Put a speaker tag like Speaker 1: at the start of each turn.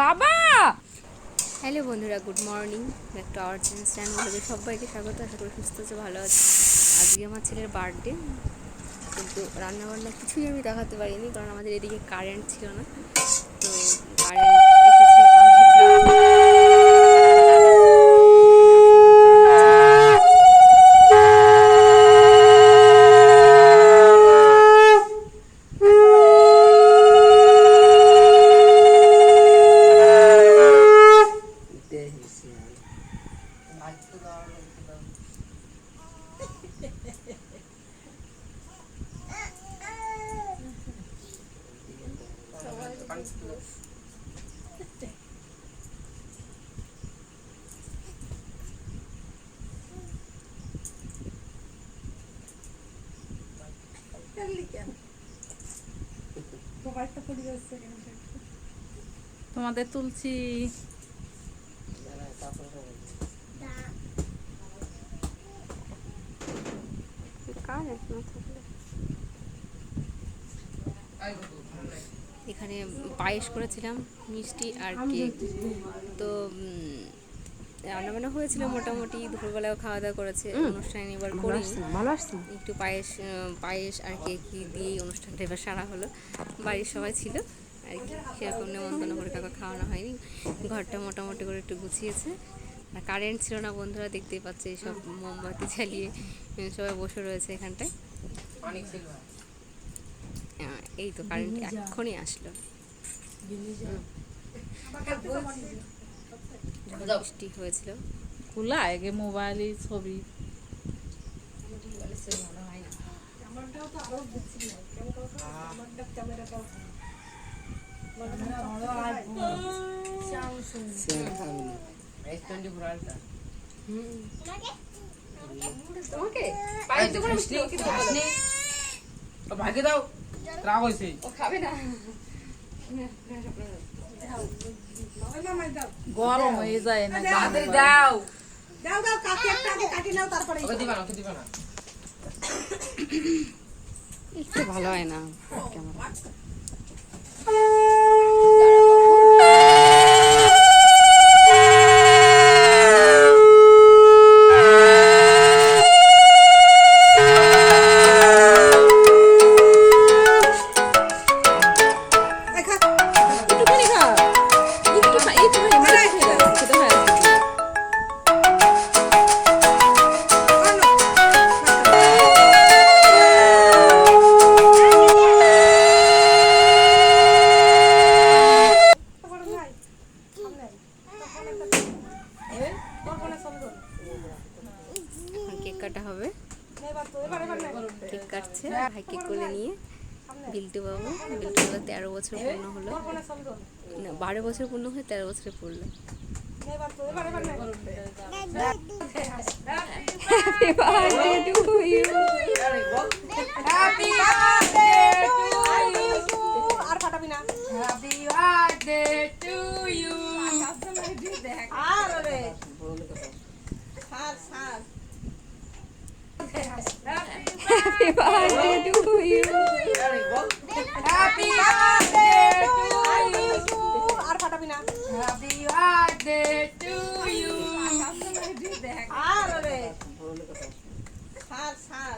Speaker 1: বাবা।
Speaker 2: হ্যালো বন্ধুরা, good morning, back to our channel. সবাইকে স্বাগত। আশা করি সুস্থ আছে, ভালো আছে। আজকে আমার ছেলের বার্থডে, কিন্তু রান্নাবান্না কিছুই আমি দেখাতে পারিনি, কারণ আমাদের এদিকে কারেন্ট ছিল না। তো কারেন্ট এসেছে অনেক
Speaker 1: তোমাদের তুলছি।
Speaker 2: এখানে পায়েস করেছিলাম, মিষ্টি আর কেক। তো রান্নাবান্না হয়েছিল মোটামুটি, দুপুরবেলাও খাওয়া দাওয়া করেছে। অনুষ্ঠান এবার করি একটু পায়েস আর কেক দিয়েই অনুষ্ঠানটা এবার সারা হলো। বাড়ির সবাই ছিল আর কি, সেরকম নেমন্তন্ন করে কাউকে খাওয়ানো হয়নি। ঘরটা মোটামুটি করে একটু গুছিয়েছে। আর কারেন্ট ছিল না বন্ধুরা, দেখতেই পাচ্ছে, এইসব মোমবাতি জ্বালিয়ে সবাই বসে রয়েছে এখানটায়। এই তো কারেন্ট এক্ষুনি আসলো। বৃষ্টি হয়েছিল।
Speaker 1: খোলা আগে মোবাইলে ছবি ভাগে দাও, রাগ হয়েছে,
Speaker 2: খাবে না,
Speaker 1: গরম হয়ে যায় না।
Speaker 3: দাও দাও দাও, কাটি একটা আগে কাটি নাও, তারপরে দিবা না, দিবা না।
Speaker 2: একটু ভালো হয় না ক্যামেরা। কেক কাটা হবে, কেক কাটছে ভাই। কেক কোলে নিয়ে বিল্টু বাবু 13 বছর পূর্ণ হলো, না 12 বছর পূর্ণ হয়ে 13 বছরে পড়লো। Happy birthday to you.
Speaker 3: Happy birthday to you. আর ফাটাবি না।
Speaker 1: Happy birthday to you.
Speaker 3: আর রে সার সার।
Speaker 2: Happy birthday to you.
Speaker 3: Happy birthday to you. আর ফাটাবি না।
Speaker 1: Happy birthday to you.
Speaker 3: আর রে সার সার।